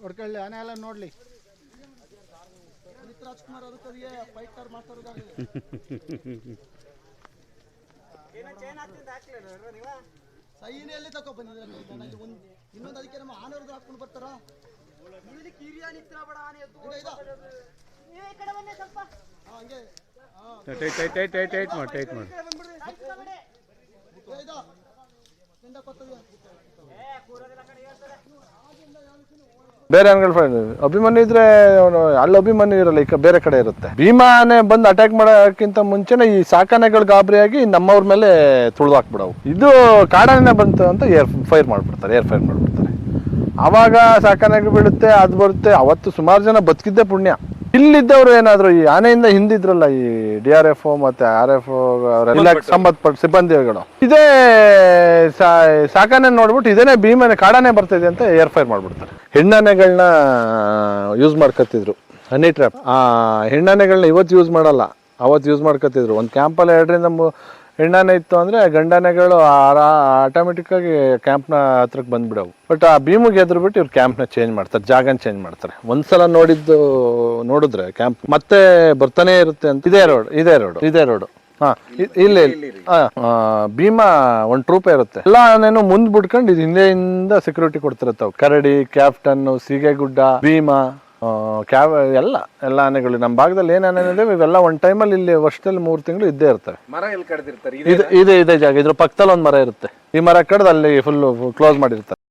ಹೊಡ್ಕೊಳ್ಳಿ ಆನೆ ಎಲ್ಲ ನೋಡ್ಲಿ. ರಾಜ್ಕುಮಾರ್ ಅದಕ್ಕೆ ಫೈಟರ್ ಮಾಡ್ತಾರೆ. ಸೈನೆಯಲ್ಲಿ ತಗೋ ಬಂದಿದ್ದಾರೆ. ಇನ್ನೊಂದು ಅದಕ್ಕೆ ನಮ್ಮ ಆನೆಯವ್ರದ್ದು ಹಾಕೊಂಡು ಬರ್ತಾರ. ಟೈಟ್ ಮಾಡಿ. ಬೇರೆ ಆನೆಗಳು ಅಭಿಮನ್ಯು ಇದ್ರೆ ಅಲ್ಲಿ ಅಭಿಮನ್ಯು ಇರಲ್ಲ, ಈಗ ಬೇರೆ ಕಡೆ ಇರುತ್ತೆ. ಭೀಮಾ ಆನೆ ಬಂದು ಅಟ್ಯಾಕ್ ಮಾಡೋಕ್ಕಿಂತ ಮುಂಚೆನೆ ಈ ಸಾಕಾನೆಗಳು ಗಾಬರಿಯಾಗಿ ನಮ್ಮವ್ರ ಮೇಲೆ ತುಳಿದು ಹಾಕ್ಬಿಡವು. ಇದು ಕಾಡಾನೆ ಬಂತು ಅಂತ ಏರ್ ಫೈರ್ ಮಾಡ್ಬಿಡ್ತಾರೆ. ಆವಾಗ ಸಾಕಾನೆಗಳು ಬೀಳುತ್ತೆ, ಅದು ಬರುತ್ತೆ. ಅವತ್ತು ಸುಮಾರು ಜನ ಬದುಕಿದ್ದೆ ಪುಣ್ಯ. ಇಲ್ಲಿದ್ದವ್ರು ಏನಾದ್ರು ಈ ಆನೆಯಿಂದ ಹಿಂದಿದ್ರಲ್ಲ, ಈ DRF ಮತ್ತೆ RF ಅವರೆಲ್ಲ ಸಂಬಂಧಪಟ್ಟ ಸಿಬ್ಬಂದಿಗಳು, ಇದೇ ಸಾಕಾನೆ ನೋಡ್ಬಿಟ್ಟು ಇದೇನೆ ಭೀಮನೆ ಕಾಡಾನೆ ಬರ್ತಿದೆ ಅಂತ ಏರ್ ಫೈರ್ ಮಾಡ್ಬಿಡ್ತಾರೆ. ಹೆಣ್ಣಾನೆಗಳನ್ನ ಯೂಸ್ ಮಾಡ್ಕೊತಿದ್ರು, ಹನಿ ಟ್ರ್ಯಾಪ್. ಆ ಹೆಣ್ಣಾನೆಗಳನ್ನ ಇವತ್ತು ಯೂಸ್ ಮಾಡಲ್ಲ, ಅವತ್ತು ಯೂಸ್ ಮಾಡ್ಕೊತಿದ್ರು. ಒಂದು ಕ್ಯಾಂಪಲ್ಲಿ 2 ಹೆಣ್ಣಾನೆ ಇತ್ತು ಅಂದರೆ ಗಂಡಾನೆಗಳು ಆಟೋಮೆಟಿಕ್ ಆಗಿ ಕ್ಯಾಂಪ್ನ ಹತ್ರಕ್ಕೆ ಬಂದ್ಬಿಡವು. ಬಟ್ ಆ ಭೀಮಿಗೆ ಎದ್ರುಬಿಟ್ಟು ಇವ್ರು ಕ್ಯಾಂಪ್ನ ಚೇಂಜ್ ಮಾಡ್ತಾರೆ, ಜಾಗನ ಚೇಂಜ್ ಮಾಡ್ತಾರೆ. ಒಂದ್ಸಲ ನೋಡಿದ್ರೆ ಕ್ಯಾಂಪ್ ಮತ್ತೆ ಬರ್ತಾನೆ ಇರುತ್ತೆ ಅಂತ. ಇದೇ ರೋಡು ಹಾ, ಇಲ್ಲ ಭೀಮಾ ಒಂದು ಟ್ರೂಪೇ ಇರುತ್ತೆ. ಎಲ್ಲ ಆನೇನು ಮುಂದ್ ಬಿಡ್ಕೊಂಡು ಇದು ಹಿಂದೆಯಿಂದ ಸೆಕ್ಯೂರಿಟಿ ಕೊಡ್ತಿರತ್ತವು. ಕರಡಿ, ಕ್ಯಾಪ್ಟನ್, ಸೀಗೆಗುಡ್ಡ, ಭೀಮಾ, ಎಲ್ಲ ಆನೆಗಳು ನಮ್ಮ ಭಾಗದಲ್ಲಿ ಏನ್ ಆನೆ ಇದೆ ಇವೆಲ್ಲ ಒಂದ್ ಟೈಮಲ್ಲಿ ಇಲ್ಲಿ ವರ್ಷದಲ್ಲಿ 3 ತಿಂಗಳು ಇದ್ದೇ ಇರ್ತವೆ. ಮರ ಎಲ್ಲಿ ಕಡ್ದಿರ್ತಾರೆ? ಇದೇ ಜಾಗ. ಇದ್ರ ಪಕ್ಕದಲ್ಲಿ ಒಂದು ಮರ ಇರುತ್ತೆ. ಈ ಮರ ಕಡ್ದು ಅಲ್ಲಿ ಫುಲ್ ಕ್ಲೋಸ್ ಮಾಡಿರ್ತಾರೆ.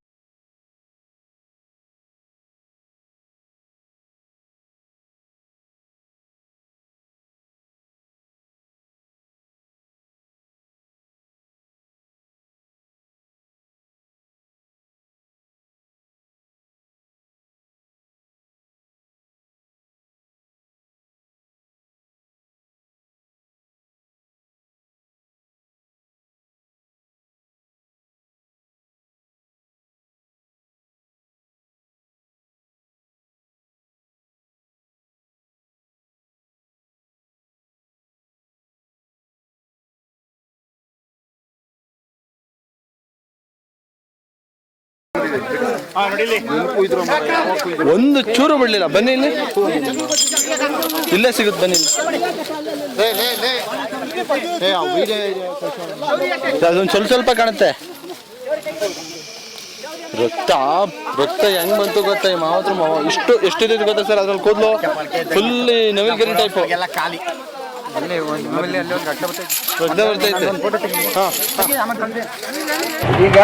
ಒಂದು ಚೂರು ಬಿಡ್ಲಿಲ್ಲ. ಬನ್ನಿ, ಇಲ್ಲೇ ಸಿಗುತ್ತೆ. ಬನ್ನಿ, ಅದೊಂದು ಸ್ವಲ್ಪ ಕಾಣುತ್ತೆ. ರಕ್ತ ಹೆಂಗ್ ಬಂತು ಗೊತ್ತಾ? ಈ ಮಾವತ್ರ ಎಷ್ಟಿದೆ ಗೊತ್ತಾ ಸರ್? ಅದ್ರಲ್ಲಿ ಕೂದಲು ಫುಲ್ ನವಿಲ್ಗರಿ ಟೈಪ್ ಖಾಲಿ. ಈಗ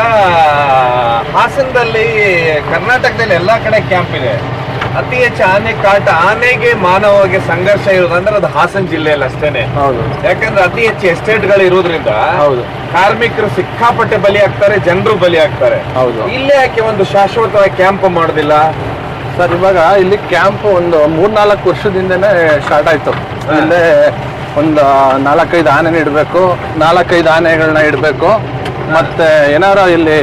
ಹಾಸನದಲ್ಲಿ, ಕರ್ನಾಟಕದಲ್ಲಿ ಎಲ್ಲಾ ಕಡೆ ಕ್ಯಾಂಪ್ ಇದೆ. ಅತಿ ಹೆಚ್ಚು ಆನೆ ಕಾಟ, ಆನೆಗೆ ಮಾನವಗೆ ಸಂಘರ್ಷ ಇರೋದಂದ್ರೆ ಅದು ಹಾಸನ ಜಿಲ್ಲೆಯಲ್ಲಿ ಅಷ್ಟೇನೆ. ಯಾಕಂದ್ರೆ ಅತಿ ಹೆಚ್ಚು ಎಸ್ಟೇಟ್ಗಳು ಇರೋದ್ರಿಂದ ಕಾರ್ಮಿಕರು ಸಿಕ್ಕಾಪಟ್ಟೆ ಬಲಿ ಆಗ್ತಾರೆ, ಜನರು ಬಲಿ ಆಗ್ತಾರೆ. ಇಲ್ಲೇ ಯಾಕೆ ಒಂದು ಶಾಶ್ವತವಾಗಿ ಕ್ಯಾಂಪ್ ಮಾಡೋದಿಲ್ಲ ಸರ್? ಇವಾಗ ಇಲ್ಲಿ ಕ್ಯಾಂಪ್ ಒಂದು 3-4 ವರ್ಷದಿಂದನೇ ಸ್ಟಾರ್ಟ್ ಆಯ್ತು. ಇಲ್ಲೇ ಒಂದು 4-5 ಆನೆನ ಇಡಬೇಕು, 4-5 ಆನೆಗಳನ್ನ ಇಡಬೇಕು. ಮತ್ತೆ ಏನಾರು ಇಲ್ಲಿ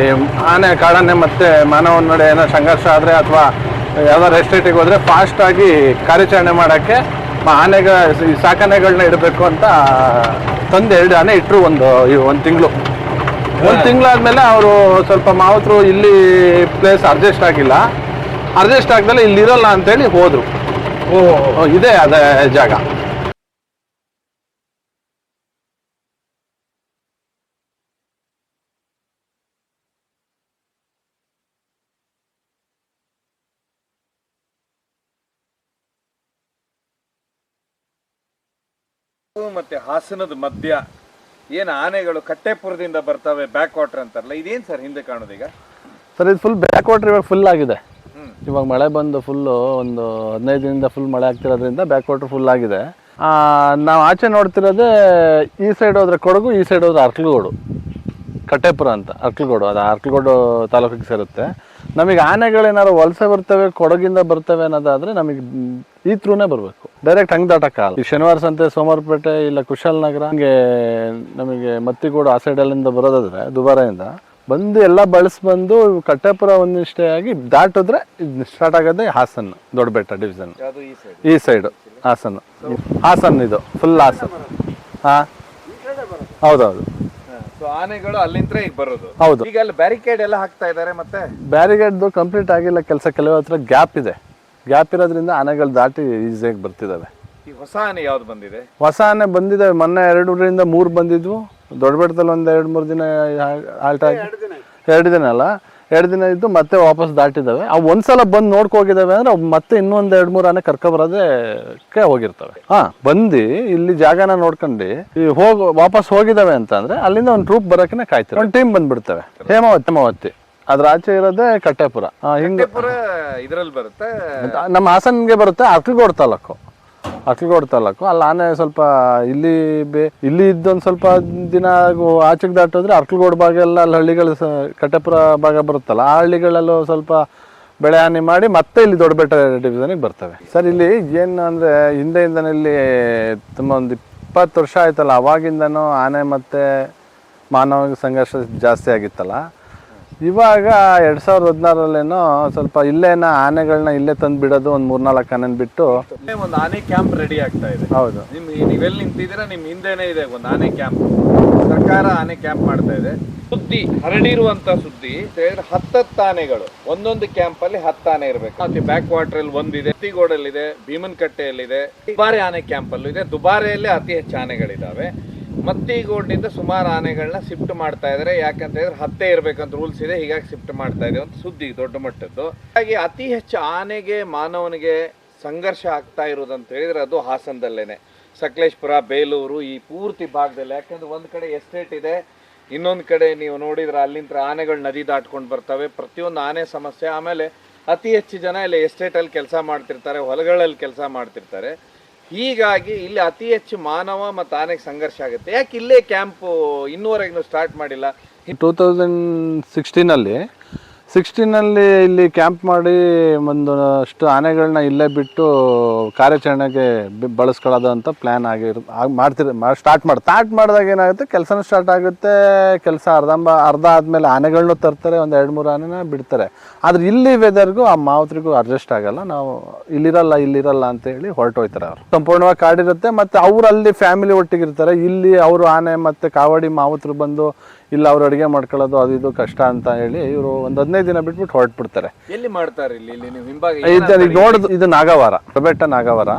ಕಾಡಾನೆ ಮತ್ತೆ ಮಾನವನ ನಡೆ ಏನೋ ಸಂಘರ್ಷ ಆದರೆ ಅಥವಾ ಯಾವ್ದಾರು ಎಸ್ಟೇಟಿಗೆ ಹೋದ್ರೆ ಫಾಸ್ಟ್ ಆಗಿ ಕಾರ್ಯಾಚರಣೆ ಮಾಡೋಕ್ಕೆ ಸಾಕಾನೆಗಳನ್ನ ಇಡಬೇಕು ಅಂತ ತಂದು 2 ಆನೆ ಇಟ್ಟರು. ಒಂದು ತಿಂಗಳಾದ್ಮೇಲೆ ಅವರು ಸ್ವಲ್ಪ ಮಾವತರು ಇಲ್ಲಿ ಪ್ಲೇಸ್ ಅಡ್ಜಸ್ಟ್ ಆಗ್ದಲ್ಲ, ಇಲ್ಲಿ ಇರೋಲ್ಲ ಅಂತೇಳಿ ಹೋದ್ರು. ಇದೇ ಅದೇ ಜಾಗ. ಮತ್ತೆ ಹಾಸನದ ಮಧ್ಯ ಏನ್ ಆನೆಗಳು ಕಟ್ಟೆಪುರದಿಂದ ಬರ್ತವೆ, ಬ್ಯಾಕ್ ವಾಟರ್ ಅಂತಾರಲ್ಲ, ಇದೇನ್ ಸರ್ ಹಿಂದೆ ಕಾಣೋದೀಗ? ಸರ್ ಇದು ಫುಲ್ ಬ್ಯಾಕ್ ವಾಟರ್ ಇವಾಗ ಫುಲ್ ಆಗಿದೆ. ಇವಾಗ ಮಳೆ ಬಂದು ಫುಲ್ಲು ಒಂದು 15 ದಿನದಿಂದ ಫುಲ್ ಮಳೆ ಆಗ್ತಿರೋದ್ರಿಂದ ಬ್ಯಾಕ್ ವಾಟರ್ ಫುಲ್ ಆಗಿದೆ. ನಾವು ಆಚೆ ನೋಡ್ತಿರೋದೇ ಈ ಸೈಡ್ ಹೋದ್ರೆ ಕೊಡಗು, ಈ ಸೈಡ್ ಹೋದ್ರೆ ಅರ್ಕಲಗೋಡು, ಕಟ್ಟೆಪುರ ಅಂತ. ಅರ್ಕಲಗೋಡು, ಅದು ಅರ್ಕಲಗೋಡು ತಾಲೂಕಿಗೆ ಸೇರುತ್ತೆ. ನಮಗೆ ಆನೆಗಳೇನಾದ್ರು ವಲಸೆ ಬರ್ತವೆ, ಕೊಡಗಿಂದ ಬರ್ತವೆ ಅನ್ನೋದಾದ್ರೆ ನಮಗೆ ಈ ಥ್ರೂನೇ ಬರಬೇಕು, ಡೈರೆಕ್ಟ್ ಹಂಗೆ ದಾಟಕ್ಕಾಗಲ್ಲ. ಈ ಶನಿವಾರ ಸಂತೆ, ಸೋಮವಾರಪೇಟೆ, ಇಲ್ಲ ಕುಶಾಲನಗರ, ಹಂಗೆ ನಮಗೆ ಮತ್ತಿಗೋಡು ಆ ಸೈಡಲ್ಲಿಂದ ಬರೋದಾದ್ರೆ ದುಬಾರೆಯಿಂದ ಬಂದು ಎಲ್ಲ ಬಂದು ಕಟ್ಟೆಪುರ ಒಂದಿಷ್ಟೇ ಆಗಿ ದಾಟಿದ್ರೆ ಸ್ಟಾರ್ಟ್ ಆಗೋದೇ ಹಾಸನ್ ದೊಡ್ಡಬೆಟ್ಟ ಡಿವಿಷನ್. ಈ ಸೈಡು ಹಾಸನ್ ಇದು ಫುಲ್ ಹಾಸನ್. ಹೌದೌದು. ಸೊ ಆನೆಗಳು ಅಲ್ಲಿಂದ ಈಗ ಬರೋದು. ಹೌದು. ಈಗ ಅಲ್ಲಿ ಬ್ಯಾರಿಕೇಡ್ ಎಲ್ಲ ಹಾಕ್ತಾ ಇದ್ದಾರೆ ಮತ್ತೆ. ಬ್ಯಾರಿಗೇಡ್ದು ಕಂಪ್ಲೀಟ್ ಆಗಿಲ್ಲ ಕೆಲಸ, ಕೆಲವು ಹತ್ರ ಗ್ಯಾಪ್ ಇದೆ. ಗ್ಯಾಪ್ ಇರೋದ್ರಿಂದ ಆನೆಗಳು ದಾಟಿ ಈಸಿಯಾಗಿ ಬರ್ತಿದ್ದಾವೆ. ಈ ಹೊಸ ಆನೆ ಯಾವ್ದು ಬಂದಿದೆ? ಹೊಸ ಆನೆ ಬಂದಿದ್ದಾವೆ, ಮೊನ್ನೆ 2 3 ಬಂದಿದ್ವು. ದೊಡ್ಡ ಬೆಟ್ಟದಲ್ಲಿ ಒಂದು 2 3 ದಿನ ಆಲ್ಟ್ ಆಗಿ 2 ದಿನ ಅಲ್ಲ 2 ದಿನ ಇದ್ದು ಮತ್ತೆ ವಾಪಸ್ ದಾಟಿದ್ದಾವೆ. ಅವು ಒಂದ್ಸಲ ಬಂದು ನೋಡ್ಕೋಗಿದ್ದಾವೆ ಅಂದ್ರೆ ಅವು ಮತ್ತೆ ಇನ್ನೊಂದು 2 3 ಆನೆ ಕರ್ಕೊಬರೋದಕ್ಕೆ ಹೋಗಿರ್ತವೆ. ಬಂದು ಇಲ್ಲಿ ಜಾಗನ ನೋಡ್ಕೊಂಡು ವಾಪಸ್ ಹೋಗಿದ್ದಾವೆ ಅಂತ ಅಂದ್ರೆ ಅಲ್ಲಿಂದ ಒಂದು ಟ್ರೂಪ್ ಬರೋಕೆ ಕಾಯ್ತಾರೆ. ಒಂದು ಟೀಮ್ ಬಂದ್ಬಿಡ್ತವೆ. ಹೇಮಾವತಿ ಅದ್ರ ಆಚೆ ಇರೋದೇ ಕಟ್ಟೆಪುರ. ಹಿಂಗೆ ಇದ್ರಲ್ಲಿ ಬರುತ್ತೆ, ನಮ್ಮ ಹಾಸನ್ಗೆ ಬರುತ್ತೆ. ಅಕ್ಲಗೋಡ್ ತಾಲೂಕು. ಅಲ್ಲಿ ಆನೆ ಸ್ವಲ್ಪ ಇಲ್ಲಿ ಇದ್ದೊಂದು ಸ್ವಲ್ಪ ದಿನ ಆಚೆಗೆ ದಾಟಿದ್ರೆ ಅರ್ಕಲ್ಗೋಡ್ ಭಾಗ ಎಲ್ಲ ಅಲ್ಲಿ ಹಳ್ಳಿಗಳು ಕಟ್ಟೆಪುರ ಭಾಗ ಬರುತ್ತಲ್ಲ, ಆ ಹಳ್ಳಿಗಳಲ್ಲೂ ಸ್ವಲ್ಪ ಬೆಳೆ ಹಾನಿ ಮಾಡಿ ಮತ್ತೆ ಇಲ್ಲಿ ದೊಡ್ಡಬೆಟ್ಟ ಡಿವಿಷನ್ಗೆ ಬರ್ತವೆ. ಸರ್ ಇಲ್ಲಿ ಏನು ಅಂದರೆ ಹಿಂದೆಯಿಂದನೇ ಇಲ್ಲಿ ತುಂಬ ಒಂದು 20 ವರ್ಷ ಆಯ್ತಲ್ಲ, ಅವಾಗಿಂದನೂ ಆನೆ ಮತ್ತು ಮಾನವ ಸಂಘರ್ಷ ಜಾಸ್ತಿ ಆಗಿತ್ತಲ್ಲ. ಇವಾಗ 2016ರಲ್ಲೇನೋ ಸ್ವಲ್ಪ ಇಲ್ಲೇನ ಆನೆಗಳನ್ನ ಇಲ್ಲೇ ತಂದು ಬಿಡೋದು, ಒಂದು 3-4 ಆನೆ ಬಿಟ್ಟು ಒಂದು ಆನೆ ಕ್ಯಾಂಪ್ ರೆಡಿ ಆಗ್ತಾ ಇದೆ. ಹೌದು, ನೀವೆಲ್ಲಿ ನಿಂತಿದ್ದೀರಾ ನಿಮ್ ಹಿಂದೆನೇ ಇದೆ ಒಂದು ಆನೆ ಕ್ಯಾಂಪ್. ಸರ್ಕಾರ ಆನೆ ಕ್ಯಾಂಪ್ ಮಾಡ್ತಾ ಇದೆ. ಸುದ್ದಿ ಹರಡಿರುವಂತ ಸುದ್ದಿ 10 ಆನೆಗಳು ಒಂದೊಂದು ಕ್ಯಾಂಪ್ ಅಲ್ಲಿ 10 ಆನೆ ಇರಬೇಕು. ಮತ್ತೆ ಬ್ಯಾಕ್ ವಾಟರ್ ಅಲ್ಲಿ ಒಂದಿದೆ, ತಿಗೋಡಲ್ಲಿದೆ, ಭೀಮನ್ಕಟ್ಟೆಯಲ್ಲಿದೆ, ದುಬಾರೆ ಆನೆ ಕ್ಯಾಂಪ್ ಅಲ್ಲೂ ಇದೆ. ದುಬಾರೆಯಲ್ಲಿ ಅತಿ ಹೆಚ್ಚು ಆನೆಗಳಿದಾವೆ. ಮತ್ತಿಗೋಡ್ನಿಂದ ಸುಮಾರು ಆನೆಗಳನ್ನ ಶಿಫ್ಟ್ ಮಾಡ್ತಾ ಇದ್ದಾರೆ. ಯಾಕಂತ ಹೇಳಿದ್ರೆ 10 ಇರ್ಬೇಕಂತ ರೂಲ್ಸ್ ಇದೆ, ಹೀಗಾಗಿ ಶಿಫ್ಟ್ ಮಾಡ್ತಾ ಇದೆ ಅಂತ ಸುದ್ದಿ ದೊಡ್ಡ ಮಟ್ಟದ್ದು. ಹಾಗೆ ಅತಿ ಹೆಚ್ಚು ಆನೆಗೆ ಮಾನವನಿಗೆ ಸಂಘರ್ಷ ಆಗ್ತಾ ಇರೋದಂತ ಹೇಳಿದ್ರೆ ಅದು ಹಾಸನದಲ್ಲೇನೆ. ಸಕಲೇಶ್ಪುರ, ಬೇಲೂರು ಈ ಪೂರ್ತಿ ಭಾಗದಲ್ಲಿ. ಯಾಕಂದ್ರೆ ಒಂದ್ ಕಡೆ ಎಸ್ಟೇಟ್ ಇದೆ, ಇನ್ನೊಂದು ಕಡೆ ನೀವು ನೋಡಿದ್ರೆ ಅಲ್ಲಿಂದ ಆನೆಗಳು ನದಿ ದಾಟ್ಕೊಂಡು ಬರ್ತವೆ. ಪ್ರತಿಯೊಂದು ಆನೆ ಸಮಸ್ಯೆ. ಆಮೇಲೆ ಅತಿ ಹೆಚ್ಚು ಜನ ಇಲ್ಲಿ ಎಸ್ಟೇಟಲ್ಲಿ ಕೆಲಸ ಮಾಡ್ತಿರ್ತಾರೆ, ಹೊಲಗಳಲ್ಲಿ ಕೆಲಸ ಮಾಡ್ತಿರ್ತಾರೆ. ಹೀಗಾಗಿ ಇಲ್ಲಿ ಅತಿ ಹೆಚ್ಚು ಮಾನವ ಮತ್ತು ಆನೆಗೆ ಸಂಘರ್ಷ ಆಗುತ್ತೆ. ಯಾಕೆ ಇಲ್ಲೇ ಕ್ಯಾಂಪು ಇನ್ನೂವರೆಗೂ ಸ್ಟಾರ್ಟ್ ಮಾಡಿಲ್ಲ? 2016ನಲ್ಲಿ ಇಲ್ಲಿ ಕ್ಯಾಂಪ್ ಮಾಡಿ ಒಂದಷ್ಟು ಆನೆಗಳನ್ನ ಇಲ್ಲೇ ಬಿಟ್ಟು ಕಾರ್ಯಾಚರಣೆಗೆ ಬಳಸ್ಕೊಳ್ಳೋದು ಅಂತ ಪ್ಲ್ಯಾನ್ ಸ್ಟಾರ್ಟ್ ಮಾಡಿದಾಗ ಏನಾಗುತ್ತೆ, ಕೆಲಸನೂ ಸ್ಟಾರ್ಟ್ ಆಗುತ್ತೆ. ಕೆಲಸ ಅರ್ಧ ಆದಮೇಲೆ ಆನೆಗಳನ್ನೂ ತರ್ತಾರೆ, ಒಂದು 2-3 ಆನೆನ ಬಿಡ್ತಾರೆ. ಆದರೆ ಇಲ್ಲಿ ವೆದರ್ಗೂ ಆ ಮಾವುತರಿಗೂ ಅಡ್ಜಸ್ಟ್ ಆಗಲ್ಲ. ನಾವು ಇಲ್ಲಿರಲ್ಲ ಅಂತ ಹೇಳಿ ಹೊರಟೋಯ್ತಾರೆ. ಅವರು ಸಂಪೂರ್ಣವಾಗಿ ಕಾಡಿರುತ್ತೆ. ಮತ್ತು ಅವರು ಅಲ್ಲಿ ಫ್ಯಾಮಿಲಿ ಒಟ್ಟಿಗಿರ್ತಾರೆ. ಇಲ್ಲಿ ಅವರು ಆನೆ ಮತ್ತು ಕಾವಡಿ ಮಾವುತರು ಬಂದು ಇಲ್ಲ ಅವ್ರು ಅಡುಗೆ ಮಾಡ್ಕೊಳ್ಳೋದು ಅದು ಇದು ಕಷ್ಟ ಅಂತ ಹೇಳಿ ಇವರು ಒಂದು 15 ದಿನ ಬಿಟ್ಬಿಟ್ಟು ಹೊರಟ್ಬಿಡ್ತಾರೆ. ಎಲ್ಲಿ ಮಾಡ್ತಾರೆ? ಇಲ್ಲಿ ಹಿಂಭಾಗ ನೋಡೋದು ಇದು ನಾಗವಾರ, ಬೆಟ್ಟ ನಾಗವಾರ.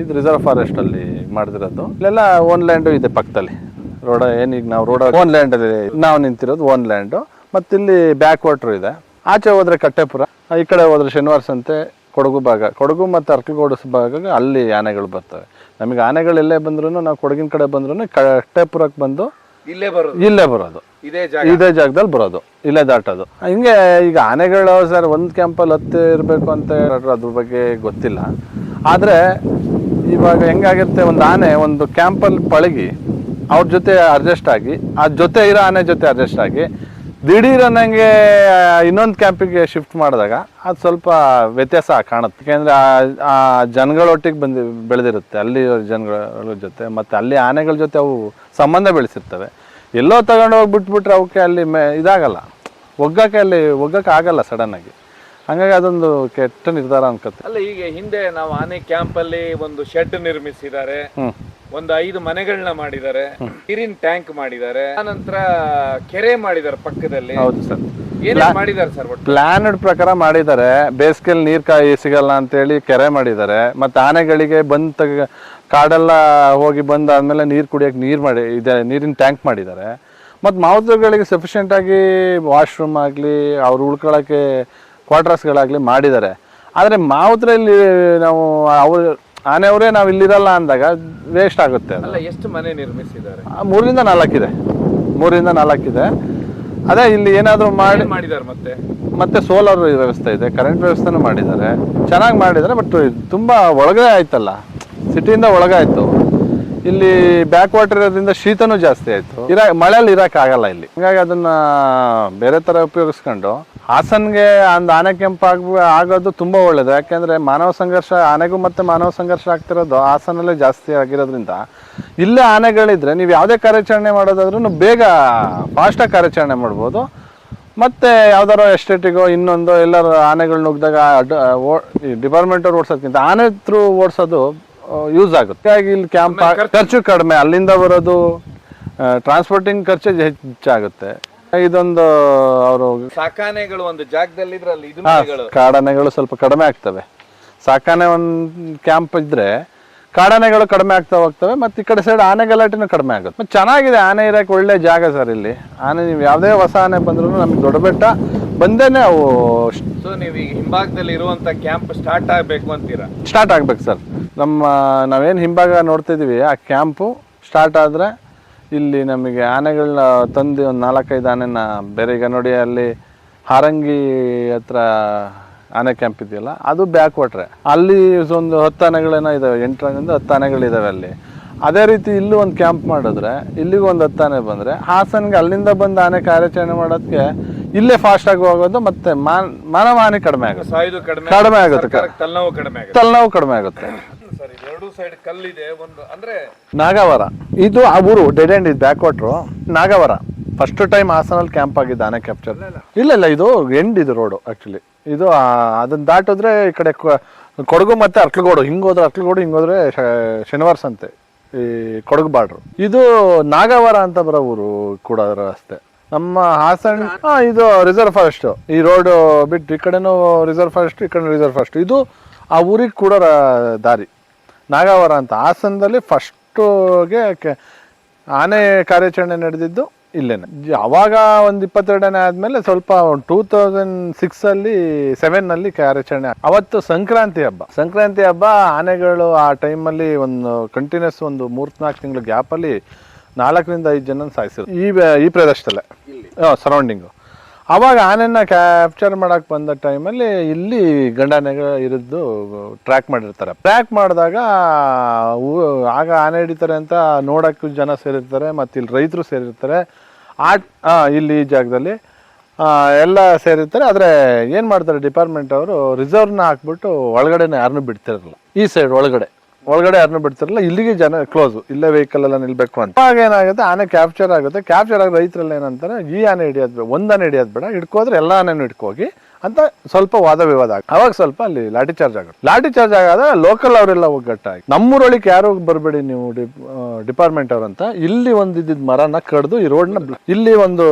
ಇದು ರಿಸರ್ವ್ ಫಾರೆಸ್ಟ್ ಅಲ್ಲಿ ಮಾಡಿದಿರೋದು. ಇಲ್ಲೆಲ್ಲ ಓನ್ ಲ್ಯಾಂಡು ಇದೆ ಪಕ್ಕದಲ್ಲಿ. ಏನೀಗ ನಾವು ಓನ್ ಲ್ಯಾಂಡ್ ಅಲ್ಲಿ ನಾವು ನಿಂತಿರೋದು ಓನ್ ಲ್ಯಾಂಡು. ಮತ್ತು ಇಲ್ಲಿ ಬ್ಯಾಕ್ ವಾಟರ್ ಇದೆ. ಆಚೆ ಹೋದ್ರೆ ಕಟ್ಟೆಪುರ, ಈ ಕಡೆ ಹೋದ್ರೆ ಶನಿವಾರ ಸಂತೆ, ಕೊಡಗು ಮತ್ತು ಅರ್ಕಲ್ಗೋಡು ಭಾಗ ಅಲ್ಲಿ ಆನೆಗಳು ಬರ್ತವೆ. ನಮಗೆ ಆನೆಗಳು ಎಲ್ಲೇ ಬಂದ್ರು, ನಾವು ಕೊಡಗಿನ ಕಡೆ ಬಂದ್ರು ಕಟ್ಟೆಪುರಕ್ಕೆ ಬಂದು ಇಲ್ಲೇ ಬರೋದು, ಇದೇ ಜಾಗದಲ್ಲಿ ಬರೋದು, ಇಲ್ಲೇ ದಾಟೋದು. ಹಿಂಗೆ ಈಗ ಆನೆಗಳು ಸರ್ ಒಂದು ಕ್ಯಾಂಪಲ್ಲಿ 10 ಇರಬೇಕು ಅಂತ ಅದ್ರ ಬಗ್ಗೆ ಗೊತ್ತಿಲ್ಲ. ಆದರೆ ಇವಾಗ ಹೆಂಗಾಗಿರುತ್ತೆ, ಒಂದು ಆನೆ ಒಂದು ಕ್ಯಾಂಪಲ್ಲಿ ಪಳಗಿ ಅವ್ರ ಜೊತೆ ಅಡ್ಜಸ್ಟ್ ಆಗಿ, ಆ ಜೊತೆ ಇರೋ ಆನೆ ಜೊತೆ ಅಡ್ಜಸ್ಟ್ ಆಗಿ ದಿಢೀರ್ ಅನ್ನಂಗೆ ಇನ್ನೊಂದು ಕ್ಯಾಂಪಿಗೆ ಶಿಫ್ಟ್ ಮಾಡಿದಾಗ ಅದು ಸ್ವಲ್ಪ ವ್ಯತ್ಯಾಸ ಕಾಣುತ್ತೆ. ಯಾಕೆಂದರೆ ಆ ಜನಗಳೊಟ್ಟಿಗೆ ಬೆಳೆದಿರುತ್ತೆ ಅಲ್ಲಿ ಜನಗಳ ಜೊತೆ, ಮತ್ತು ಅಲ್ಲಿ ಆನೆಗಳ ಜೊತೆ ಅವು ಸಂಬಂಧ ಬೆಳೆಸಿರ್ತವೆ. ಎಲ್ಲೋ ತಗೊಂಡೋಗಿ ಬಿಟ್ಬಿಟ್ರೆ ಅವಕ್ಕೆ ಅಲ್ಲಿ ಇದಾಗಲ್ಲ, ಒಗ್ಗಕ್ಕೆ ಆಗಲ್ಲ ಸಡನ್ನಾಗಿ. ಹಾಗಾಗಿ ಅದೊಂದು ಕೆಟ್ಟ ನಿರ್ಧಾರ ಅನ್ಕತ್ತೆ. ಅಲ್ಲ, ಈಗ ಹಿಂದೆ ನಾವು ಆನೆ ಕ್ಯಾಂಪ್ ಅಲ್ಲಿ ಒಂದು ಶೆಡ್ ನಿರ್ಮಿಸಿದ್ದಾರೆ, ಒಂದು 5 ಮನೆಗಳನ್ನ ಮಾಡಿದ್ದಾರೆ, ನೀರಿನ ಟ್ಯಾಂಕ್ ಮಾಡಿದ್ದಾರೆ, ಆನಂತರ ಕೆರೆ ಮಾಡಿದ್ದಾರೆ ಪಕ್ಕದಲ್ಲಿ. ಹೌದು ಸರ್, ಏನೇನು ಮಾಡಿದ್ದಾರೆ ಸರ್? ಪ್ಲಾನ್ಡ್ ಪ್ರಕಾರ ಮಾಡಿದ್ದಾರೆ. ಬೇಸಿಗೆಯಲ್ಲಿ ನೀರು ಸಿಗಲ್ಲ ಅಂತೇಳಿ ಕೆರೆ ಮಾಡಿದ್ದಾರೆ. ಮತ್ತು ಆನೆಗಳಿಗೆ ಕಾಡೆಲ್ಲ ಹೋಗಿ ಬಂದಾದ್ಮೇಲೆ ನೀರು ಕುಡಿಯೋಕೆ ನೀರಿನ ಟ್ಯಾಂಕ್ ಮಾಡಿದ್ದಾರೆ. ಮತ್ತು ಮಾವುತರುಗಳಿಗೆ ಸಫಿಷಿಯೆಂಟಾಗಿ ವಾಶ್ರೂಮ್ ಆಗಲಿ ಅವ್ರು ಉಳ್ಕೊಳ್ಳೋಕ್ಕೆ ಕ್ವಾರ್ಟರ್ಸ್ಗಳಾಗಲಿ ಮಾಡಿದ್ದಾರೆ. ಆದರೆ ಮಾವುತರಲ್ಲಿ ನಾವು ಆನೆಯವರೇ ನಾವು ಇಲ್ಲಿರಲ್ಲ ಅಂದಾಗ ವೇಸ್ಟ್ ಆಗುತ್ತೆ. ಅಲ್ಲ, ಎಷ್ಟು ಮನೆ ನಿರ್ಮಿಸಿದ್ದಾರೆ? 3ರಿಂದ 4 ಇದೆ. ಅದೇ ಇಲ್ಲಿ ಏನಾದರೂ ಮಾಡಿದ್ದಾರೆ. ಮತ್ತೆ ಸೋಲಾರ್ ವ್ಯವಸ್ಥೆ ಇದೆ, ಕರೆಂಟ್ ವ್ಯವಸ್ಥೆನೂ ಮಾಡಿದ್ದಾರೆ. ಚೆನ್ನಾಗಿ ಮಾಡಿದ್ದಾರೆ. ಬಟ್ ತುಂಬ ಒಳಗಡೆ ಆಯ್ತಲ್ಲ, ಸಿಟಿಯಿಂದ ಒಳಗಾಯ್ತು. ಇಲ್ಲಿ ಬ್ಯಾಕ್ ವಾಟರ್ ಇರೋದ್ರಿಂದ ಶೀತನೂ ಜಾಸ್ತಿ ಆಯಿತು. ಮಳೆಯಲ್ಲಿ ಇರೋಕ್ಕಾಗಲ್ಲ ಇಲ್ಲಿ. ಹೀಗಾಗಿ ಅದನ್ನು ಬೇರೆ ಥರ ಉಪಯೋಗಿಸ್ಕೊಂಡು ಹಾಸನ್ಗೆ ಒಂದು ಆನೆ ಕ್ಯಾಂಪ್ ಆಗೋದು ತುಂಬ ಒಳ್ಳೆಯದು. ಯಾಕೆಂದರೆ ಮಾನವ ಸಂಘರ್ಷ, ಆನೆಗೂ ಮತ್ತು ಮಾನವ ಸಂಘರ್ಷ ಆಗ್ತಿರೋದು ಹಾಸನಲ್ಲೇ ಜಾಸ್ತಿ ಆಗಿರೋದ್ರಿಂದ ಇಲ್ಲೇ ಆನೆಗಳಿದ್ರೆ ನೀವು ಯಾವುದೇ ಕಾರ್ಯಾಚರಣೆ ಮಾಡೋದಾದ್ರೂ ಬೇಗ ಫಾಸ್ಟಾಗಿ ಕಾರ್ಯಾಚರಣೆ ಮಾಡ್ಬೋದು. ಮತ್ತು ಯಾವ್ದಾರೋ ಎಸ್ಟೇಟಿಗೋ ಇನ್ನೊಂದು ಎಲ್ಲರೂ ಆನೆಗಳು ನುಗ್ಗಿದಾಗ ಡಿಪಾರ್ಟ್ಮೆಂಟ್ ಅವ್ರು ಓಡಿಸೋದ್ಕಿಂತ ಆನೆ ಥ್ರೂ ಓಡಿಸೋದು ಯೂಸ್ ಆಗುತ್ತೆ. ಹಾಗಾಗಿ ಇಲ್ಲಿ ಕ್ಯಾಂಪ್ ಖರ್ಚು ಕಡಿಮೆ, ಅಲ್ಲಿಂದ ಬರೋದು ಟ್ರಾನ್ಸ್ಪೋರ್ಟಿಂಗ್ ಖರ್ಚು ಹೆಚ್ಚಾಗುತ್ತೆ. ಇದೊಂದು ಅವರು ಸಾಕಾನೆಗಳು ಒಂದು ಜಾಗದಲ್ಲಿ ಇದ್ರಲ್ಲಿ ಇದು ಕಾಡಾನೆಗಳು ಸ್ವಲ್ಪ ಕಡಿಮೆ ಆಗ್ತವೆ. ಸಾಕಾನೆ ಒಂದು ಕ್ಯಾಂಪ್ ಇದ್ರೆ ಕಾಡಾನೆಗಳು ಕಡಿಮೆ ಆಗ್ತಾ ಹೋಗ್ತವೆ. ಮತ್ತು ಈ ಕಡೆ ಸೈಡ್ ಆನೆ ಗಲಾಟೆನೂ ಕಡಿಮೆ ಆಗುತ್ತೆ. ಮತ್ತು ಚೆನ್ನಾಗಿದೆ, ಆನೆ ಇರೋಕೆ ಒಳ್ಳೆ ಜಾಗ ಸರ್ ಇಲ್ಲಿ. ಆನೆ ನೀವು ಯಾವುದೇ ಹೊಸ ಆನೆ ಬಂದ್ರೂ ನಮಗೆ ದೊಡ್ಡ ಬೆಟ್ಟ ಬಂದೇನೆ ಅವು. ಸೊ ನೀವು ಈಗ ಹಿಂಭಾಗದಲ್ಲಿ ಇರುವಂತ ಕ್ಯಾಂಪ್ ಸ್ಟಾರ್ಟ್ ಆಗಬೇಕು ಅಂತೀರಾ? ಸ್ಟಾರ್ಟ್ ಆಗ್ಬೇಕು ಸರ್. ನಾವೇನು ಹಿಂಭಾಗ ನೋಡ್ತಿದ್ದೀವಿ ಆ ಕ್ಯಾಂಪು ಸ್ಟಾರ್ಟ್ ಆದರೆ ಇಲ್ಲಿ ನಮಗೆ ಆನೆಗಳನ್ನ ತಂದು ಒಂದು 4-5 ಆನೆನ ಬೇರೆ, ಈಗ ನೋಡಿ ಅಲ್ಲಿ ಹಾರಂಗಿ ಹತ್ರ ಆನೆ ಕ್ಯಾಂಪ್ ಇದೆಯಲ್ಲ, ಅದು ಬ್ಯಾಕ್ ವಾಟ್ರೆ. ಅಲ್ಲಿ ಒಂದು 10 ಆನೆಗಳೇನೋ ಇದ್ದಾವೆ, 8ರಿಂದ 10 ಆನೆಗಳಿದ್ದಾವೆ ಅಲ್ಲಿ. ಅದೇ ರೀತಿ ಇಲ್ಲೂ ಒಂದು ಕ್ಯಾಂಪ್ ಮಾಡಿದ್ರೆ ಇಲ್ಲಿಗೂ ಒಂದು 10 ಆನೆ ಬಂದರೆ ಹಾಸನ್ಗೆ ಅಲ್ಲಿಂದ ಬಂದು ಆನೆ ಕಾರ್ಯಾಚರಣೆ ಮಾಡೋದಕ್ಕೆ ಇಲ್ಲೇ ಫಾಸ್ಟ್ ಆಗಿ ಹೋಗೋದು. ಮತ್ತೆ ಮಾನವ ಹಾನಿ ಕಡಿಮೆ ಆಗುತ್ತೆ, ಕಡಿಮೆ ಆಗುತ್ತೆ, ತಲೆನೋವು ಕಡಿಮೆ ಆಗುತ್ತೆ. ಎರಡು ಸೈಡ್ ಕಲ್ಲಿದೆ ಒಂದು, ಅಂದ್ರೆ ನಾಗವರ ಇದು ಆ ಊರು ಡೆಡ್ ಎಂಡ್ ಇದು back water. Nagavara first time ಹಾಸನಲ್ಲಿ ಕ್ಯಾಂಪ್ ಆಗಿದ್ದ ಆನೆ ಕ್ಯಾಪ್ಚರ್. ಇಲ್ಲ ಇದು ಎಂಡ್, ಇದು ರೋಡು ಆ್ಯಕ್ಚುಲಿ. ಇದು ಅದನ್ನ ದಾಟಿದ್ರೆ ಈ ಕಡೆ ಕೊಡಗು ಮತ್ತೆ ಅರ್ಕಲಗೋಡು, ಹಿಂಗೋದ್ರೆ ಅರ್ಕಲಗೋಡು, ಹಿಂಗೋದ್ರೆ ಶನಿವಾರ ಸಂತೆ, ಈ ಕೊಡಗು ಬಾರ್ಡ್ರು. ಇದು ನಾಗವರ ಅಂತ ಬರೋ ಊರು ಕೂಡ ಅಷ್ಟೇ. ನಮ್ಮ ಹಾಸನ್ ಇದು ರಿಸರ್ವ್ ಫಾರೆಸ್ಟ್. ಈ ರೋಡ್ ಬಿಟ್ಟು ಈ ಕಡೆನೂ ರಿಸರ್ವ್ ಫಾರೆಸ್ಟ್, ಈ ಕಡೆ ರಿಸರ್ವ್ ಫಾರೆಸ್ಟ್. ಇದು ಆ ಊರಿಗೆ ಕೂಡ ದಾರಿ ನಾಗವರ ಅಂತ. ಹಾಸನದಲ್ಲಿ ಫಸ್ಟುಗೆ ಆನೆ ಕಾರ್ಯಾಚರಣೆ ನಡೆದಿದ್ದು ಇಲ್ಲೇನೆ. ಅವಾಗ ಒಂದು 22 ಆನೆ ಆದಮೇಲೆ ಸ್ವಲ್ಪ 2006 7 ಕಾರ್ಯಾಚರಣೆ. ಅವತ್ತು ಸಂಕ್ರಾಂತಿ ಹಬ್ಬ. ಆನೆಗಳು ಆ ಟೈಮಲ್ಲಿ ಒಂದು ಕಂಟಿನ್ಯೂಸ್ ಒಂದು 3-4 ತಿಂಗಳ ಗ್ಯಾಪಲ್ಲಿ 4ರಿಂದ 5 ಜನ ಸಾಯಿಸಿದ್ರು ಈ ಪ್ರದೇಶದಲ್ಲೇ, ಸರೌಂಡಿಂಗು. ಅವಾಗ ಆನೆನ ಕ್ಯಾಪ್ಚರ್ ಮಾಡಕ್ಕೆ ಬಂದ ಟೈಮಲ್ಲಿ ಇಲ್ಲಿ ಗಂಡಾನೆಗಳು ಇರಿದ್ದು ಟ್ರ್ಯಾಕ್ ಮಾಡಿರ್ತಾರೆ. ಟ್ರ್ಯಾಕ್ ಮಾಡಿದಾಗ ಆಗ ಆನೆ ಹಿಡಿತಾರೆ ಅಂತ ನೋಡೋಕ್ಕೂ ಜನ ಸೇರಿರ್ತಾರೆ, ಮತ್ತು ಇಲ್ಲಿ ರೈತರು ಸೇರಿರ್ತಾರೆ. ಇಲ್ಲಿ ಈ ಜಾಗದಲ್ಲಿ ಎಲ್ಲ ಸೇರಿರ್ತಾರೆ. ಆದರೆ ಏನು ಮಾಡ್ತಾರೆ ಡಿಪಾರ್ಟ್ಮೆಂಟ್ ಅವರು, ರಿಸರ್ವ್ನ ಹಾಕ್ಬಿಟ್ಟು ಒಳಗಡೆನೇ ಯಾರನ್ನೂ ಬಿಡ್ತಿರಲ್ಲ. ಈ ಸೈಡ್ ಒಳಗಡೆ ಯಾರನ್ನೂ ಬಿಡ್ತಿರಲ್ಲ. ಇಲ್ಲಿಗೆ ಜನ ಕ್ಲೋಸು, ಇಲ್ಲೇ ವೆಹಿಕಲ್ ಎಲ್ಲ ನಿಲ್ಬೇಕು ಅಂತ. ಆಗ ಏನಾಗುತ್ತೆ, ಆನೆ ಕ್ಯಾಪ್ಚರ್ ಆಗುತ್ತೆ. ಕ್ಯಾಪ್ಚರ್ ಆಗಿ ರೈತರೆಲ್ಲ ಏನಂತಾರೆ, ಈ ಆನೆ ಹಿಡಿಯೋದು ಒಂದು ಆನೆ ಹಿಡಿಯೋದು ಬೇಡ, ಹಿಡ್ಕೋದ್ರೆ ಎಲ್ಲ ಆನೆನೂ ಹಿಡ್ಕೋಗಿ ಅಂತ ಸ್ವಲ್ಪ ವಾದ ವಿವಾದ ಆಗುತ್ತೆ. ಅವಾಗ ಸ್ವಲ್ಪ ಅಲ್ಲಿ ಲಾಠಿ ಚಾರ್ಜ್ ಆಗಾದ ಲೋಕಲ್ ಅವರೆಲ್ಲ ಒಗ್ಗಟ್ಟಾಗಿ, ನಮ್ಮೂರೊಳಗೆ ಯಾರು ಬರಬೇಡಿ ನೀವು ಡಿಪಾರ್ಟ್ಮೆಂಟ್ ಅವ್ರಂತ ಇಲ್ಲಿ ಒಂದು ಇದ್ದಿದ್ದ ಮರನ ಕಡ್ದು ಈ ರೋಡ್ನ, ಇಲ್ಲಿ ಒಂದು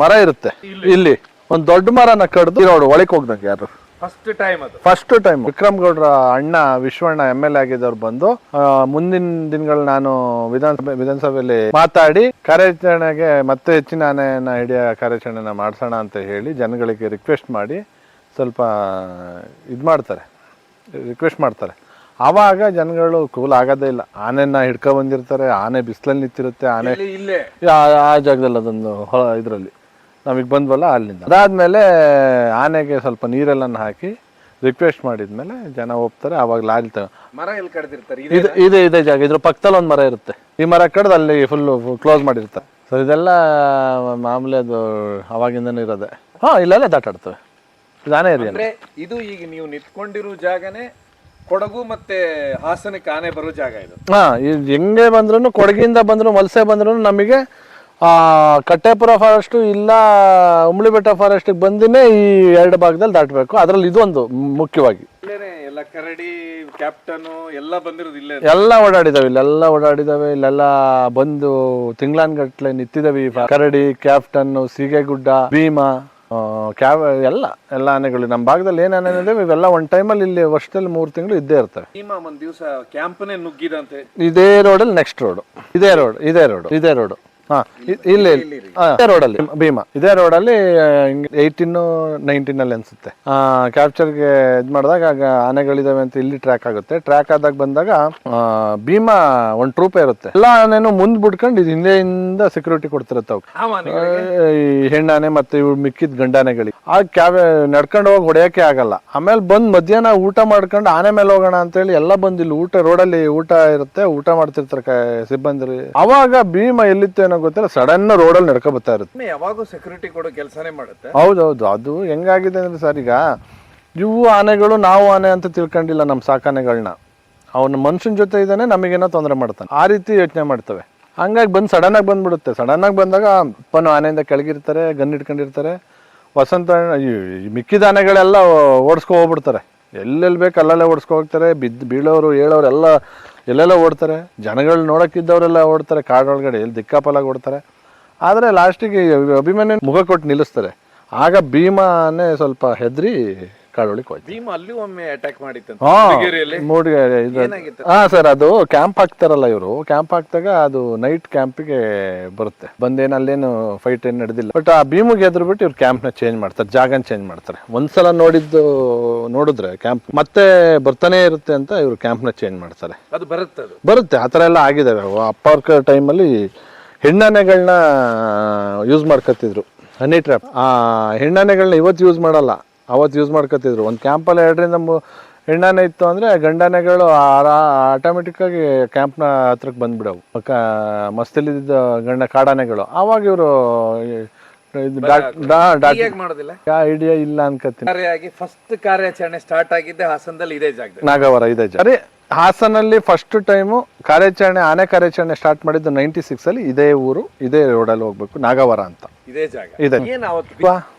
ಮರ ಇರುತ್ತೆ, ಇಲ್ಲಿ ಒಂದು ದೊಡ್ಡ ಮರನ ಕಡ್ದು ಈ ರೋಡ್ ಒಳಗೆ ಹೋಗ್ದಂಗೆ ಯಾರು ಫಸ್ಟ್ ಟೈಮ್ ವಿಕ್ರಮ್ ಗೌಡ್ರ ಅಣ್ಣ ವಿಶ್ವಣ್ಣ MLA ಆಗಿದ್ದವ್ರು ಬಂದು ಮುಂದಿನ ದಿನಗಳು ನಾನು ವಿಧಾನಸಭೆಯಲ್ಲಿ ಮಾತಾಡಿ ಕಾರ್ಯಾಚರಣೆಗೆ ಮತ್ತೆ ಹೆಚ್ಚಿನ ಆನೆಯನ್ನ ಹಿಡಿಯೋ ಕಾರ್ಯಾಚರಣೆನ ಮಾಡ್ಸೋಣ ಅಂತ ಹೇಳಿ ಜನಗಳಿಗೆ ರಿಕ್ವೆಸ್ಟ್ ಮಾಡಿ ಸ್ವಲ್ಪ ರಿಕ್ವೆಸ್ಟ್ ಮಾಡ್ತಾರೆ. ಆವಾಗ ಜನಗಳು ಕೂಲ್ ಆಗೋದೇ ಇಲ್ಲ. ಆನೆನ ಹಿಡ್ಕೊ ಬಂದಿರ್ತಾರೆ, ಆನೆ ಬಿಸಿಲಲ್ಲಿ ನಿಂತಿರುತ್ತೆ, ಆನೆ ಆ ಜಾಗದಲ್ಲಿ ಅದೊಂದು ಇದರಲ್ಲಿ ನಮಗೆ ಬಂದ್ವಲ್ಲ ಅಲ್ಲಿಂದ. ಅದಾದ್ಮೇಲೆ ಆನೆಗೆ ಸ್ವಲ್ಪ ನೀರೆಲ್ಲ ಹಾಕಿ ರಿಕ್ವೆಸ್ಟ್ ಮಾಡಿದ್ಮೇಲೆ ಜನ ಹೋಗ್ತಾರೆ. ಅವಾಗ ಲಾರಿ ಮರ ಎಲ್ಲಿ ಕಡ್ದಿರ್ತಾರೆ, ಇದೇ ಜಾಗ, ಇದ್ರ ಪಕ್ಕದಲ್ಲಿ ಒಂದು ಮರ ಇರುತ್ತೆ. ಈ ಮರ ಕಡ್ದು ಅಲ್ಲಿ ಫುಲ್ ಕ್ಲೋಸ್ ಮಾಡಿರ್ತಾರೆ. ಸೊ ಇದೆಲ್ಲ ಮಾಮೂಲಿ, ಅದು ಅವಾಗಿಂದನೂ ಇರೋದೆ. ಇಲ್ಲೆಲ್ಲ ದಾಟಾಡ್ತವೆ, ಆನೆ ಏರಿಯಾ. ಇದು ಈಗ ನೀವು ನಿಂತ್ಕೊಂಡಿರೋ ಜಾಗನೇ ಕೊಡಗು ಮತ್ತೆ ಹಾಸನಕ್ಕೆ ಆನೆ ಬರೋ ಜಾಗ ಇದು. ಹೆಂಗೆ ಬಂದ್ರು, ಕೊಡಗಿಂದ ಬಂದ್ರು, ವಲಸೆ ಬಂದ್ರು ನಮಗೆ ಕಟ್ಟೆಪುರ ಫಾರೆಸ್ಟು ಇಲ್ಲ ಉಮ್ಳಿ ಬೆಟ್ಟ ಫಾರೆಸ್ಟಿಗೆ ಬಂದಿನೇ ಈ 2 ಭಾಗದಲ್ಲಿ ದಾಟಬೇಕು. ಅದರಲ್ಲಿ ಇದೊಂದು ಮುಖ್ಯವಾಗಿ ಎಲ್ಲ ಕರಡಿ ಕ್ಯಾಪ್ಟನ್ ಎಲ್ಲ ಬಂದಿರೋದು ಇಲ್ಲೇ, ಎಲ್ಲ ಓಡಾಡಿದಾವೆ. ಇಲ್ಲೆಲ್ಲ ಬಂದು ತಿಂಗಳಾನ್ಗಟ್ಲೆ ನಿಂತಿದ್ದಾವೆ. ಕರಡಿ, ಕ್ಯಾಪ್ಟನ್, ಸೀಗೆಗುಡ್ಡ, ಭೀಮಾ, ಎಲ್ಲ ಆನೆಗಳು ನಮ್ಮ ಭಾಗದಲ್ಲಿ ಏನ್ ಆನೆ ಇದಾವೆ ಇವೆಲ್ಲ ಒಂದ್ ಟೈಮಲ್ಲಿ ಇಲ್ಲಿ ವರ್ಷದಲ್ಲಿ 3 ತಿಂಗಳು ಇದ್ದೇ ಇರ್ತವೆ. ಒಂದ್ ದಿವಸ ಕ್ಯಾಂಪ್ನೇ ನುಗ್ಗಿದಂತೆ. ಇದೇ ರೋಡಲ್ಲಿ ನೆಕ್ಸ್ಟ್ ರೋಡ್, ಇದೇ ರೋಡ್ ಇಲ್ಲೇ ರೋಡಲ್ಲಿ ಭೀಮಾ, ಇದೇ ರೋಡಲ್ಲಿ 18-19 ಅನ್ಸುತ್ತೆ ಕ್ಯಾಪ್ಚರ್ಗೆ ಇದ್ ಮಾಡಿದಾಗ ಆನೆಗಳಿದಾವೆ ಅಂತ ಇಲ್ಲಿ ಟ್ರ್ಯಾಕ್ ಆಗುತ್ತೆ. ಟ್ರ್ಯಾಕ್ ಆದಾಗ ಬಂದಾಗ ಭೀಮಾ ಒಂದು ಟ್ರೂಪೇ ಇರುತ್ತೆ. ಎಲ್ಲ ಆನೆನು ಮುಂದ್ ಬಿಡ್ಕೊಂಡು ಇದು ಹಿಂದೆಯಿಂದ ಸೆಕ್ಯೂರಿಟಿ ಕೊಡ್ತಿರತ್ತೆ ಅವಕ್ಕೆ, ಈ ಹೆಣ್ಣಾನೆ ಮತ್ತೆ ಇವ್ ಮಿಕ್ಕಿದ ಗಂಡಾನೆಗಳಿಗೆ. ಆ ನಡ್ಕೊಂಡು ಹೋಗಿ ಹೊಡೆಯಕ್ಕೆ ಆಗಲ್ಲ. ಆಮೇಲೆ ಬಂದ್ ಮಧ್ಯಾಹ್ನ ಊಟ ಮಾಡ್ಕೊಂಡು ಆನೆ ಮೇಲೆ ಹೋಗೋಣ ಅಂತ ಹೇಳಿ ಎಲ್ಲ ಬಂದ್ ಇಲ್ಲಿ ರೋಡಲ್ಲಿ ಊಟ ಇರುತ್ತೆ, ಊಟ ಮಾಡ್ತಿರ್ತಾರೆ ಸಿಬ್ಬಂದಿ. ಅವಾಗ ಭೀಮಾ ಎಲ್ಲಿತ್ತು ಏನೋ ಗೊತ್ತಿಲ್ಲ, ಸಡನ್ ರೋಡಲ್ಲಿ ನಡ್ಕೊ ಬರ್ತಾ ಇರುತ್ತೆ. ಯಾವಾಗೂ ಸೆಕ್ಯೂರಿಟಿ ಕೊಡೋ ಕೆಲಸನೇ ಮಾಡುತ್ತೆ. ಹೌದೌದು. ಅದು ಹೆಂಗಾಗಿದೆ ಅಂದ್ರೆ ಸರ್, ಈಗ ಇವು ಆನೆಗಳು ನಾವು ಆನೆ ಅಂತ ತಿಳ್ಕೊಂಡಿಲ್ಲ ನಮ್ಮ ಸಾಕಾನೆಗಳನ್ನ. ಅವನ ಮನುಷ್ಯನ ಜೊತೆ ಇದ್ದಾನೆ, ನಮಗೇನೋ ತೊಂದರೆ ಮಾಡ್ತಾನೆ, ಆ ರೀತಿ ಯೋಚನೆ ಮಾಡ್ತವೆ. ಹಂಗಾಗಿ ಸಡನ್ ಆಗಿ ಬಂದ್ಬಿಡುತ್ತೆ. ಸಡನ್ ಆಗಿ ಬಂದಾಗ ಅಪ್ಪನು ಆನೆಯಿಂದ ಕೆಳಗಿರ್ತಾರೆ, ಗನ್ ಇಟ್ಕೊಂಡಿರ್ತಾರೆ. ವಸಂತ ಮಿಕ್ಕಿದ ಆನೆಗಳೆಲ್ಲ ಓಡಿಸ್ಕೊ ಹೋಗ್ಬಿಡ್ತಾರೆ. ಎಲ್ಲೆಲ್ಲಿ ಬೇಕು ಅಲ್ಲಲ್ಲೇ ಓಡಿಸ್ಕೊ ಹೋಗ್ತಾರೆ. ಬೀಳೋರು ಹೇಳೋರು ಎಲ್ಲ ಎಲ್ಲೆಲ್ಲ ಓಡ್ತಾರೆ, ಜನಗಳು ನೋಡೋಕ್ಕಿದ್ದವರೆಲ್ಲ ಓಡ್ತಾರೆ, ಕಾಡೊಳಗಡೆ ಎಲ್ಲಿ ದಿಕ್ಕಾಪಲಾಗಿ ಓಡ್ತಾರೆ. ಆದರೆ ಲಾಸ್ಟಿಗೆ ಅಭಿಮನ್ಯು ಮುಖ ಕೊಟ್ಟು ನಿಲ್ಲಿಸ್ತಾರೆ. ಆಗ ಭೀಮನೇ ಸ್ವಲ್ಪ ಹೆದರಿ ಕಾಡೊಳಗೆ ಹೋಯ್ತು. ಭೀಮ ಅಲ್ಲಿ ಒಮ್ಮೆ ಅಟ್ಯಾಕ್ ಮಾಡಿತ್ತಂತೆ ಹಾ ಮೂಡಿಗೆರೆಯಲ್ಲಿ. ಮೂಡಿಗೆರೆ ಇದು ಏನಾಗಿತ್ತು? ಹಾ ಸರ್, ಅದು ಕ್ಯಾಂಪ್ ಹಾಕ್ತಾರಲ್ಲ ಇವರು, ಕ್ಯಾಂಪ್ ಹಾಕ್ದಾಗ ಅದು ನೈಟ್ ಕ್ಯಾಂಪಿಗೆ ಬರುತ್ತೆ. ಬಂದೇನು ಅಲ್ಲೇನು ಫೈಟ್ ಏನು ನಡೆದಿಲ್ಲ. ಬಟ್ ಆ ಭೀಮಿಗೆ ಎದ್ರುಬಿಟ್ಟು ಇವ್ರು ಕ್ಯಾಂಪ್ನ ಚೇಂಜ್ ಮಾಡ್ತಾರೆ, ಜಾಗನ ಚೇಂಜ್ ಮಾಡ್ತಾರೆ. ಒಂದ್ಸಲ ನೋಡಿದ್ರೆ ಕ್ಯಾಂಪ್ ಮತ್ತೆ ಬರ್ತಾನೆ ಇರುತ್ತೆ ಅಂತ ಇವರು ಕ್ಯಾಂಪ್ನ ಚೇಂಜ್ ಮಾಡ್ತಾರೆ. ಅದು ಬರುತ್ತೆ ಬರುತ್ತೆ, ಆ ಥರ ಎಲ್ಲ ಆಗಿದ್ದಾವೆ. ಅಪ್ಪ ಅವ್ರ ಟೈಮಲ್ಲಿ ಹೆಣ್ಣಾನೆಗಳನ್ನ ಯೂಸ್ ಮಾಡ್ಕೊತಿದ್ರು, ಹನಿ ಟ್ರ್ಯಾಪ್. ಆ ಹೆಣ್ಣಾನೆಗಳನ್ನ ಇವತ್ತು ಯೂಸ್ ಮಾಡಲ್ಲ, ಅವತ್ತು ಯೂಸ್ ಮಾಡ್ಕೊತಿದ್ರು. ಒಂದು ಕ್ಯಾಂಪಲ್ಲಿ 2ರಿಂದ 3 ಹೆಣ್ಣಾನೆ ಇತ್ತು ಅಂದರೆ ಗಂಡಾನೆಗಳು ಆಟೋಮೆಟಿಕ್ಕಾಗಿ ಕ್ಯಾಂಪ್ನ ಹತ್ರಕ್ಕೆ ಬಂದ್ಬಿಡವು. ಮಸ್ತಿಲಿದ್ದ ಕಾಡಾನೆಗಳು. ಆವಾಗ ಇವರು ಮಾಡೋದಿಲ್ಲ. ಐಡಿಯಾ ಇಲ್ಲ ಅನ್ಕೋತೀನಿ. ಫಸ್ಟ್ ಕಾರ್ಯಾಚರಣೆ ಸ್ಟಾರ್ಟ್ ಆಗಿದ್ದೆ ಹಾಸನದಲ್ಲಿ ಇದೇ ಜಾಗದಲ್ಲಿ. ನಾಗವರ ಇದೇ ಜಾಗ. ಅರೆ ಹಾಸನಲ್ಲಿ ಫಸ್ಟ್ ಟೈಮು ಆನೆ ಕಾರ್ಯಾಚರಣೆ ಸ್ಟಾರ್ಟ್ ಮಾಡಿದ್ದು 96 ಅಲ್ಲಿ. ಇದೇ ಊರು, ಇದೇ ರೋಡಲ್ಲಿ ಹೋಗ್ಬೇಕು, ನಾಗವರ ಅಂತ ಇದೇ ಜಾಗ. ಇದೆ. ಏನ್ ಅವತ್ತು